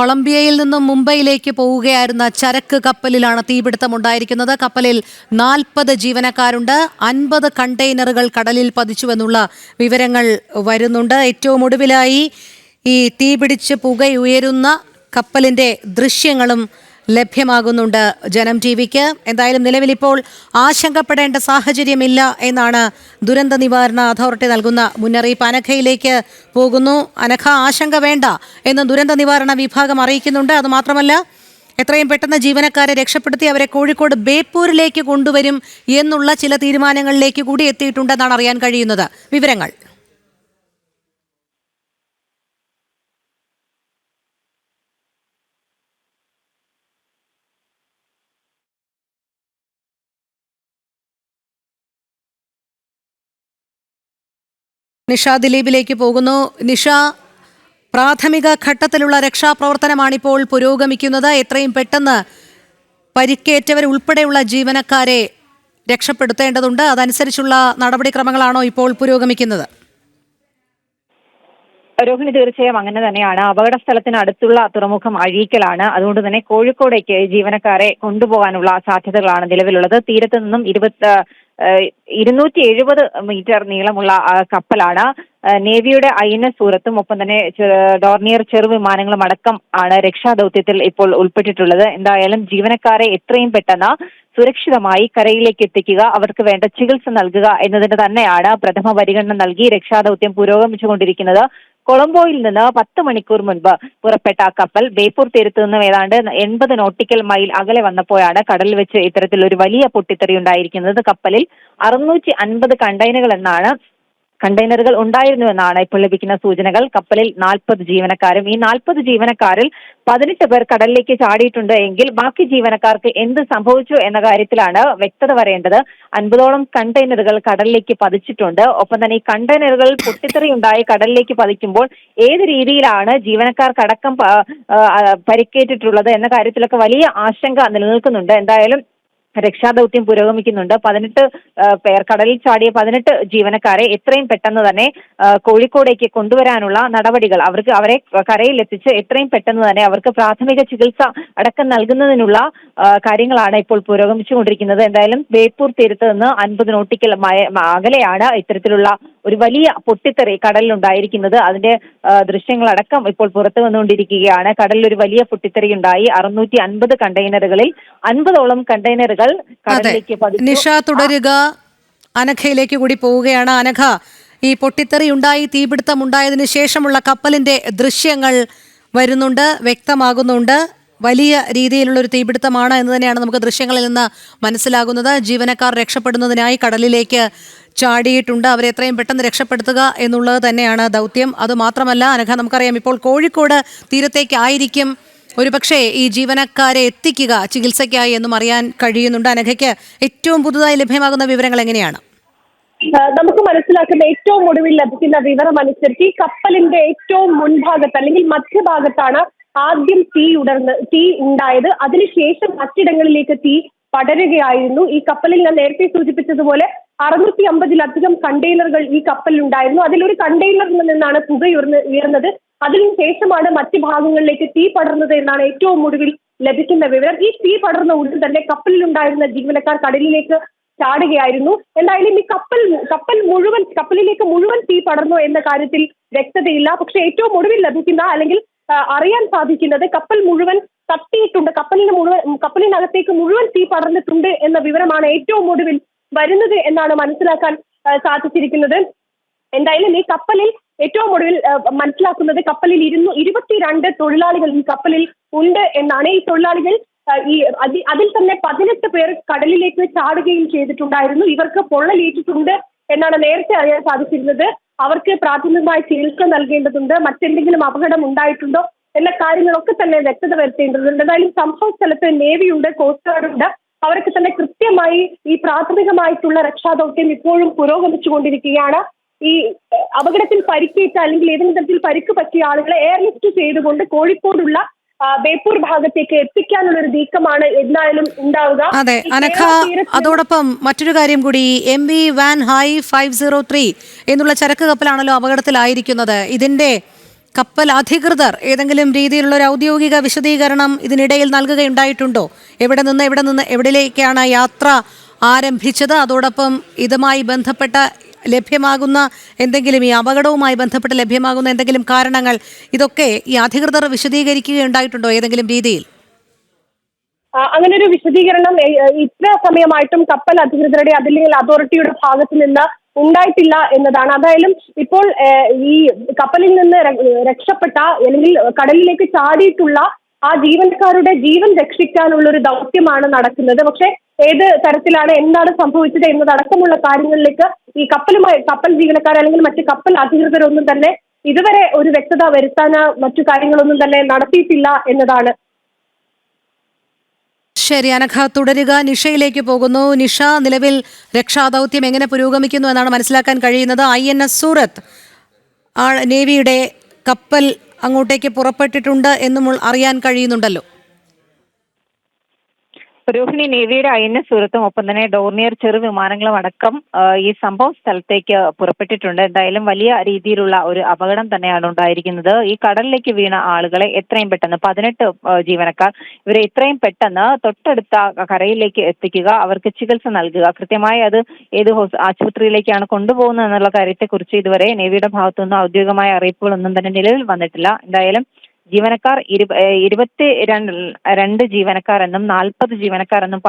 കൊളംബിയയിൽ നിന്നും മുംബൈയിലേക്ക് പോവുകയായിരുന്ന ചരക്ക് കപ്പലിലാണ് തീപിടുത്തമുണ്ടായിരിക്കുന്നത്. കപ്പലിൽ 40 ജീവനക്കാരുണ്ട്. 50 കണ്ടെയ്നറുകൾ കടലിൽ പതിച്ചുവെന്നുള്ള വിവരങ്ങൾ വരുന്നുണ്ട്. ഏറ്റവും ഒടുവിലായി ഈ തീപിടിച്ച് പുകയുയരുന്ന കപ്പലിന്റെ ദൃശ്യങ്ങളും ലഭ്യമാകുന്നുണ്ട് ജനം ടിവിക്ക്. എന്തായാലും നിലവിലിപ്പോൾ ആശങ്കപ്പെടേണ്ട സാഹചര്യമില്ല എന്നാണ് ദുരന്ത നിവാരണ അതോറിറ്റി നൽകുന്ന മുന്നറിയിപ്പ്. അനഘയിലേക്ക് പോകുന്നു. അനഘ, ആശങ്ക വേണ്ട എന്ന് ദുരന്ത നിവാരണ വിഭാഗം അറിയിക്കുന്നുണ്ട്. അതുമാത്രമല്ല, എത്രയും പെട്ടെന്ന് ജീവനക്കാരെ രക്ഷപ്പെടുത്തി അവരെ കോഴിക്കോട് ബേപ്പൂരിലേക്ക് കൊണ്ടുവരും എന്നുള്ള ചില തീരുമാനങ്ങളിലേക്ക് കൂടി എത്തിയിട്ടുണ്ടെന്നാണ് അറിയാൻ കഴിയുന്നത്. വിവരങ്ങൾ നിഷ ദിലീപിലേക്ക് പോകുന്നു. നിഷ, പ്രാഥമിക ഘട്ടത്തിലുള്ള രക്ഷാപ്രവർത്തനമാണിപ്പോൾ പുരോഗമിക്കുന്നത്. എത്രയും പെട്ടെന്ന് പരിക്കേറ്റവരുൾപ്പെടെയുള്ള ജീവനക്കാരെ രക്ഷപ്പെടുത്തേണ്ടതുണ്ട്. അതനുസരിച്ചുള്ള നടപടിക്രമങ്ങളാണോ ഇപ്പോൾ പുരോഗമിക്കുന്നത്? രോഹിണി, തീർച്ചയായും അങ്ങനെ തന്നെയാണ്. അപകട സ്ഥലത്തിന് അടുത്തുള്ള തുറമുഖം അഴീക്കലാണ്. അതുകൊണ്ട് തന്നെ കോഴിക്കോടേക്ക് ജീവനക്കാരെ കൊണ്ടുപോകാനുള്ള സാധ്യതകളാണ് നിലവിലുള്ളത്. തീരത്ത് നിന്നും 270 മീറ്റർ നീളമുള്ള കപ്പലാണ്. നേവിയുടെ INS സൂറത്തും ഒപ്പം തന്നെ ഡോർണിയർ ചെറുവിമാനങ്ങളും അടക്കം ആണ് രക്ഷാദൌത്യത്തിൽ ഇപ്പോൾ ഉൾപ്പെട്ടിട്ടുള്ളത്. എന്തായാലും ജീവനക്കാരെ എത്രയും പെട്ടെന്ന് സുരക്ഷിതമായി കരയിലേക്ക് എത്തിക്കുക, അവർക്ക് വേണ്ട ചികിത്സ നൽകുക എന്നതിന് തന്നെയാണ് പ്രഥമ പരിഗണന നൽകി രക്ഷാദൌത്യം പുരോഗമിച്ചുകൊണ്ടിരിക്കുന്നത്. കൊളംബോയിൽ നിന്ന് 10 മണിക്കൂർ മുൻപ് പുറപ്പെട്ട കപ്പൽ ബേപ്പൂർ തീരത്ത് നിന്നും ഏതാണ്ട് 80 നോട്ടിക്കൽ മൈൽ അകലെ വന്നപ്പോഴാണ് കടലിൽ വെച്ച് ഇത്തരത്തിലൊരു വലിയ പൊട്ടിത്തെറി ഉണ്ടായിരിക്കുന്നത്. കപ്പലിൽ 650 കണ്ടെയ്നറുകൾ ഉണ്ടായിരുന്നുവെന്നാണ് ഇപ്പോൾ ലഭിക്കുന്ന സൂചനകൾ. കപ്പലിൽ 40 ജീവനക്കാരും ഈ 40 ജീവനക്കാരിൽ 18 പേർ കടലിലേക്ക് ചാടിയിട്ടുണ്ട് എങ്കിൽ ബാക്കി ജീവനക്കാർക്ക് എന്ത് സംഭവിച്ചു എന്ന കാര്യത്തിലാണ് വ്യക്തത വരേണ്ടത്. 50ഓളം കണ്ടെയ്നറുകൾ കടലിലേക്ക് പതിച്ചിട്ടുണ്ട്. ഒപ്പം തന്നെ ഈ കണ്ടെയ്നറുകൾ പൊട്ടിത്തെറി ഉണ്ടായി കടലിലേക്ക് പതിക്കുമ്പോൾ ഏത് രീതിയിലാണ് ജീവനക്കാർക്കടക്കം പരിക്കേറ്റിട്ടുള്ളത് എന്ന കാര്യത്തിലൊക്കെ വലിയ ആശങ്ക നിലനിൽക്കുന്നുണ്ട്. എന്തായാലും രക്ഷാദൌത്യം പുരോഗമിക്കുന്നുണ്ട്. 18 പേർ, കടലിൽ ചാടിയ 18 ജീവനക്കാരെ എത്രയും പെട്ടെന്ന് തന്നെ കോഴിക്കോടേക്ക് കൊണ്ടുവരാനുള്ള നടപടികൾ, അവരെ കരയിൽ എത്തിച്ച് എത്രയും പെട്ടെന്ന് തന്നെ അവർക്ക് പ്രാഥമിക ചികിത്സ അടക്കം നൽകുന്നതിനുള്ള കാര്യങ്ങളാണ് ഇപ്പോൾ പുരോഗമിച്ചുകൊണ്ടിരിക്കുന്നത്. എന്തായാലും ബേപ്പൂർ തീരത്ത് നിന്ന് 50 നോട്ടിക്കൽ അകലെയാണ് ഇത്തരത്തിലുള്ള ഒരു വലിയ പൊട്ടിത്തെറി കടലിലുണ്ടായിരിക്കുന്നത്. അതിന്റെ ദൃശ്യങ്ങളടക്കം ഇപ്പോൾ പുറത്തു വന്നുകൊണ്ടിരിക്കുകയാണ്. കടലിൽ ഒരു വലിയ പൊട്ടിത്തെറി ഉണ്ടായി. 650 കണ്ടെയ്നറുകളിൽ 50ഓളം കണ്ടെയ്നറുകൾ കടലിലേക്ക് പതിച്ചു. നിഷ, തുടരുക. അനഘയിലേക്ക് കൂടി പോവുകയാണ്. അനഘ, ഈ പൊട്ടിത്തെറി ഉണ്ടായി, തീപിടുത്തം ഉണ്ടായതിനു ശേഷമുള്ള കപ്പലിന്റെ ദൃശ്യങ്ങൾ വരുന്നുണ്ട്, വ്യക്തമാകുന്നുണ്ട്. വലിയ രീതിയിലുള്ള ഒരു തീപിടുത്തമാണ് എന്ന് തന്നെയാണ് നമുക്ക് ദൃശ്യങ്ങളിൽ നിന്ന് മനസ്സിലാകുന്നത്. ജീവനക്കാർ രക്ഷപ്പെടുന്നതിനായി കടലിലേക്ക് ചാടിയിട്ടുണ്ട്. അവരെ എത്രയും പെട്ടെന്ന് രക്ഷപ്പെടുത്തുക എന്നുള്ളത് തന്നെയാണ് ദൗത്യം. അതുമാത്രമല്ല അനഘ, നമുക്കറിയാം ഇപ്പോൾ കോഴിക്കോട് തീരത്തേക്കായിരിക്കും ഒരുപക്ഷെ ഈ ജീവനക്കാരെ എത്തിക്കുക ചികിത്സയ്ക്കായി എന്നും അറിയാൻ കഴിയുന്നുണ്ട്. അനഘയ്ക്ക് ഏറ്റവും പുതുതായി ലഭ്യമാകുന്ന വിവരങ്ങൾ എങ്ങനെയാണ്? നമുക്ക് മനസ്സിലാക്കുന്ന ഏറ്റവും ഒടുവിൽ ലഭിക്കുന്ന വിവരം അനുസരിച്ച് ഈ കപ്പലിന്റെ ഏറ്റവും മുൻഭാഗത്ത് അല്ലെങ്കിൽ മധ്യഭാഗത്താണ് ആദ്യം തീ ഉണ്ടായത്. അതിനുശേഷം മറ്റിടങ്ങളിലേക്ക് തീ പടരുകയായിരുന്നു. ഈ കപ്പലിൽ ഞാൻ നേരത്തെ സൂചിപ്പിച്ചതുപോലെ 650-ലധികം കണ്ടെയ്നറുകൾ ഈ കപ്പലിൽ ഉണ്ടായിരുന്നു. അതിലൊരു കണ്ടെയ്നറിൽ നിന്നാണ് പുക ഉയർന്നത്. അതിനുശേഷമാണ് മറ്റു ഭാഗങ്ങളിലേക്ക് തീ പടർന്നത് എന്നാണ് ഏറ്റവും ഒടുവിൽ ലഭിക്കുന്ന വിവരം. ഈ തീ പടർന്ന ഉടൻ തന്നെ കപ്പലിലുണ്ടായിരുന്ന ജീവനക്കാർ കടലിലേക്ക് ചാടുകയായിരുന്നു. എന്തായാലും ഈ കപ്പലിലേക്ക് മുഴുവൻ തീ പടർന്നു എന്ന കാര്യത്തിൽ വ്യക്തതയില്ല. പക്ഷെ ഏറ്റവും ഒടുവിൽ ലഭിക്കുന്ന അല്ലെങ്കിൽ അറിയാൻ സാധിക്കുന്നത് കപ്പൽ മുഴുവൻ കത്തിയിട്ടുണ്ട്, കപ്പലിനകത്തേക്ക് മുഴുവൻ തീ പടർന്നിട്ടുണ്ട് എന്ന വിവരമാണ് ഏറ്റവും ഒടുവിൽ വരുന്നത് എന്നാണ് മനസ്സിലാക്കാൻ സാധിച്ചിരിക്കുന്നത്. എന്തായാലും ഈ കപ്പലിൽ ഏറ്റവും ഒടുവിൽ മനസ്സിലാക്കുന്നത് കപ്പലിൽ 22 തൊഴിലാളികൾ ഈ കപ്പലിൽ ഉണ്ട് എന്നാണ്. ഈ തൊഴിലാളികൾ അതിൽ തന്നെ 18 പേർ കടലിലേക്ക് ചാടുകയും ചെയ്തിട്ടുണ്ടായിരുന്നു. ഇവർക്ക് പൊള്ളലേറ്റിട്ടുണ്ട് എന്നാണ് നേരത്തെ അറിയാൻ സാധിച്ചിരുന്നത്. അവർക്ക് പ്രാഥമികമായ ചികിത്സ നൽകേണ്ടതുണ്ട്. മറ്റെന്തെങ്കിലും അപകടം ഉണ്ടായിട്ടുണ്ടോ എന്ന കാര്യങ്ങളൊക്കെ തന്നെ വ്യക്തത വരുത്തേണ്ടതുണ്ട്. എന്തായാലും സംഭവ സ്ഥലത്ത് നേവിയുണ്ട്, കോസ്റ്റ് ഗാർഡുണ്ട്. അവർക്ക് തന്നെ കൃത്യമായി ഈ പ്രാഥമികമായിട്ടുള്ള രക്ഷാദൌത്യം ഇപ്പോഴും പുരോഗമിച്ചുകൊണ്ടിരിക്കുകയാണ്. ഈ അപകടത്തിൽ പരിക്കേറ്റ അല്ലെങ്കിൽ ഏതെങ്കിലും തരത്തിൽ പരിക്ക് പറ്റിയ ആളുകളെ എയർലിഫ്റ്റ് ചെയ്തുകൊണ്ട് കോഴിക്കോടുള്ള ബേപ്പൂർ ഭാഗത്തേക്ക് എത്തിക്കാനുള്ള ഒരു നീക്കമാണ് എന്തായാലും ഉണ്ടാവുക. അതെ അനഘ, അതോടൊപ്പം മറ്റൊരു കാര്യം കൂടി, MV വാൻ ഹൈ 503 എന്നുള്ള ചരക്ക് കപ്പലാണല്ലോ അപകടത്തിലായിരിക്കുന്നത്. ഇതിന്റെ കപ്പൽ അധികൃതർ ഏതെങ്കിലും രീതിയിലുള്ള ഒരു ഔദ്യോഗിക വിശദീകരണം ഇതിനിടയിൽ നൽകുകയുണ്ടായിട്ടുണ്ടോ? എവിടെ നിന്ന് എവിടേക്കാണ് യാത്ര ആരംഭിച്ചത്? അതോടൊപ്പം ഇതുമായി ബന്ധപ്പെട്ട ലഭ്യമാകുന്ന എന്തെങ്കിലും, ഈ അപകടവുമായി ബന്ധപ്പെട്ട് ലഭ്യമാകുന്ന എന്തെങ്കിലും കാരണങ്ങൾ, ഇതൊക്കെ ഈ അധികൃതർ വിശദീകരിക്കുകയുണ്ടായിട്ടുണ്ടോ ഏതെങ്കിലും രീതിയിൽ? അങ്ങനെ ഒരു വിശദീകരണം ഇത്ര സമയമായിട്ടും കപ്പൽ അധികൃതരുടെ അല്ലെങ്കിൽ അതോറിറ്റിയുടെ ഭാഗത്ത് നിന്ന് ഉണ്ടായിട്ടില്ല എന്നതാണ്. അതായാലും ഇപ്പോൾ ഈ കപ്പലിൽ നിന്ന് രക്ഷപ്പെട്ട അല്ലെങ്കിൽ കടലിലേക്ക് ചാടിയിട്ടുള്ള ആ ജീവനക്കാരുടെ ജീവൻ രക്ഷിക്കാനുള്ള ഒരു ദൗത്യമാണ് നടക്കുന്നത്. പക്ഷേ ഏത് തരത്തിലാണ്, എന്താണ് സംഭവിച്ചത് എന്നതടക്കമുള്ള കാര്യങ്ങളിലേക്ക് ഈ കപ്പൽ ജീവനക്കാർ അല്ലെങ്കിൽ മറ്റ് കപ്പൽ അധികൃതരൊന്നും തന്നെ ഇതുവരെ ഒരു വ്യക്തത വരുത്താൻ മറ്റു കാര്യങ്ങളൊന്നും തന്നെ നടത്തിയിട്ടില്ല എന്നതാണ്. ശരി അനഘ, തുടരുക. നിഷയിലേക്ക് പോകുന്നു. നിഷ, നിലവിൽ രക്ഷാദൗത്യം എങ്ങനെ പുരോഗമിക്കുന്നു എന്നാണ് മനസ്സിലാക്കാൻ കഴിയുന്നത്? INS സൂറത്ത് നേവിയുടെ കപ്പൽ അങ്ങോട്ടേക്ക് പുറപ്പെട്ടിട്ടുണ്ട് എന്നും അറിയാൻ കഴിയുന്നുണ്ടല്ലോ. രോഹിണി, നേവിയുടെ INS സൂറത്തും ഒപ്പം തന്നെ ഡോർണിയർ ചെറു വിമാനങ്ങളും അടക്കം ഈ സംഭവ സ്ഥലത്തേക്ക് പുറപ്പെട്ടിട്ടുണ്ട്. എന്തായാലും വലിയ രീതിയിലുള്ള ഒരു അപകടം തന്നെയാണ് ഉണ്ടായിരിക്കുന്നത്. ഈ കടലിലേക്ക് വീണ ആളുകളെ എത്രയും പെട്ടെന്ന് 18 ജീവനക്കാർ ഇവരെ എത്രയും പെട്ടെന്ന് തൊട്ടടുത്ത കരയിലേക്ക് എത്തിക്കുക, അവർക്ക് ചികിത്സ നൽകുക. കൃത്യമായി അത് ഏത് ആശുപത്രിയിലേക്കാണ് കൊണ്ടുപോകുന്നത് എന്നുള്ള കാര്യത്തെക്കുറിച്ച് ഇതുവരെ നേവിയുടെ ഭാഗത്തുനിന്ന് ഔദ്യോഗികമായ അറിയിപ്പുകളൊന്നും തന്നെ നിലവിൽ വന്നിട്ടില്ല. എന്തായാലും ജീവനക്കാർ 22 ജീവനക്കാർ എന്നും 40 ജീവനക്കാർ എന്നും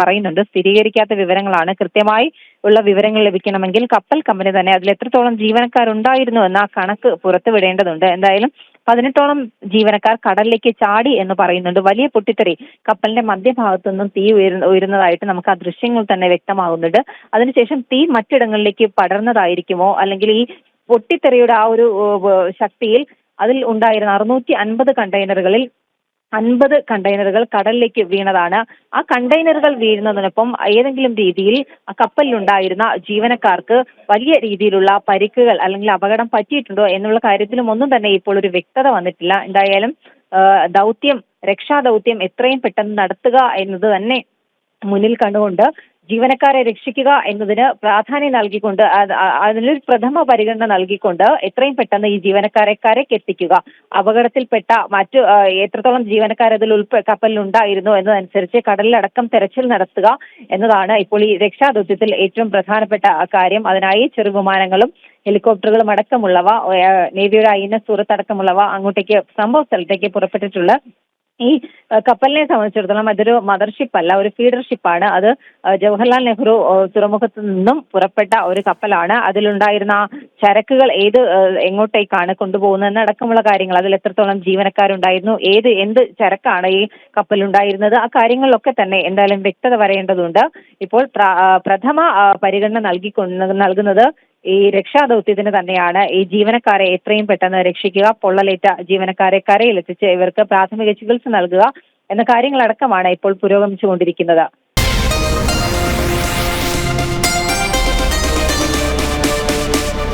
പറയുന്നുണ്ട്. സ്ഥിരീകരിക്കാത്ത വിവരങ്ങളാണ്. കൃത്യമായി ഉള്ള വിവരങ്ങൾ ലഭിക്കണമെങ്കിൽ കപ്പൽ കമ്പനി തന്നെ അതിൽ എത്രത്തോളം ജീവനക്കാരുണ്ടായിരുന്നു എന്ന കണക്ക് പുറത്തുവിടേണ്ടതുണ്ട്. എന്തായാലും 18ഓളം ജീവനക്കാർ കടലിലേക്ക് ചാടി എന്ന് പറയുന്നുണ്ട്. വലിയ പൊട്ടിത്തെറി, കപ്പലിന്റെ മധ്യഭാഗത്തുനിന്നും തീ ഉയരുന്നതായിട്ട് നമുക്ക് ആ ദൃശ്യങ്ങൾ തന്നെ വ്യക്തമാകുന്നുണ്ട്. അതിനുശേഷം തീ മറ്റിടങ്ങളിലേക്ക് പടർന്നതായിരിക്കുമോ, അല്ലെങ്കിൽ ഈ പൊട്ടിത്തെറിയുടെ ആ ഒരു ശക്തിയിൽ അതിൽ ഉണ്ടായിരുന്ന 650 കണ്ടെയ്നറുകളിൽ 50 കണ്ടെയ്നറുകൾ കടലിലേക്ക് വീണതാണ്. ആ കണ്ടെയ്നറുകൾ വീഴുന്നതിനൊപ്പം ഏതെങ്കിലും രീതിയിൽ ആ കപ്പലിലുണ്ടായിരുന്ന ജീവനക്കാർക്ക് വലിയ രീതിയിലുള്ള പരിക്കുകൾ അല്ലെങ്കിൽ അപകടം പറ്റിയിട്ടുണ്ടോ എന്നുള്ള കാര്യത്തിലും ഒന്നും തന്നെ ഇപ്പോൾ ഒരു വ്യക്തത വന്നിട്ടില്ല. എന്തായാലും രക്ഷാദൗത്യം എത്രയും പെട്ടെന്ന് നടത്തുക എന്നത് തന്നെ മുന്നിൽ കണ്ടുകൊണ്ട് ജീവനക്കാരെ രക്ഷിക്കുക എന്നതിന് പ്രാധാന്യം നൽകിക്കൊണ്ട് അതിനൊരു പ്രഥമ പരിഗണന നൽകിക്കൊണ്ട് എത്രയും പെട്ടെന്ന് ഈ ജീവനക്കാരെ കരയ്ക്കെത്തിക്കുക, അപകടത്തിൽപ്പെട്ട മറ്റു എത്രത്തോളം ജീവനക്കാർ അതിൽ കപ്പലിൽ ഉണ്ടായിരുന്നു എന്നതനുസരിച്ച് കടലിലടക്കം തെരച്ചിൽ നടത്തുക എന്നതാണ് ഇപ്പോൾ ഈ രക്ഷാദൗത്യത്തിൽ ഏറ്റവും പ്രധാനപ്പെട്ട കാര്യം. അതിനായി ചെറുവിമാനങ്ങളും ഹെലികോപ്റ്ററുകളും അടക്കമുള്ളവ, നേവിയുടെ INS സൂറത്ത് അടക്കമുള്ളവ അങ്ങോട്ടേക്ക് സംഭവ സ്ഥലത്തേക്ക് പുറപ്പെട്ടിട്ടുള്ള ഈ കപ്പലിനെ സംബന്ധിച്ചിടത്തോളം അതൊരു മദർഷിപ്പ് അല്ല, ഒരു ഫീഡർഷിപ്പാണ്. അത് ജവഹർലാൽ നെഹ്റു തുറമുഖത്ത് നിന്നും പുറപ്പെട്ട ഒരു കപ്പലാണ്. അതിലുണ്ടായിരുന്ന ചരക്കുകൾ എങ്ങോട്ടേക്കാണ് കൊണ്ടുപോകുന്നത് അടക്കമുള്ള കാര്യങ്ങൾ, അതിൽ എത്രത്തോളം ജീവനക്കാരുണ്ടായിരുന്നു, എന്ത് ചരക്കാണ് ഈ കപ്പലുണ്ടായിരുന്നത്, ആ കാര്യങ്ങളിലൊക്കെ തന്നെ എന്തായാലും വ്യക്തത വരേണ്ടതുണ്ട്. ഇപ്പോൾ പ്രഥമ പരിഗണന നൽകുന്നത് ഈ രക്ഷാദൗത്യത്തിന് തന്നെയാണ്. ഈ ജീവനക്കാരെ എത്രയും പെട്ടെന്ന് രക്ഷിക്കുക, പൊള്ളലേറ്റ ജീവനക്കാരെ കരയിലെത്തിച്ച് ഇവർക്ക് പ്രാഥമിക ചികിത്സ നൽകുക എന്ന കാര്യങ്ങളടക്കമാണ് ഇപ്പോൾ പുരോഗമിച്ചുകൊണ്ടിരിക്കുന്നത്.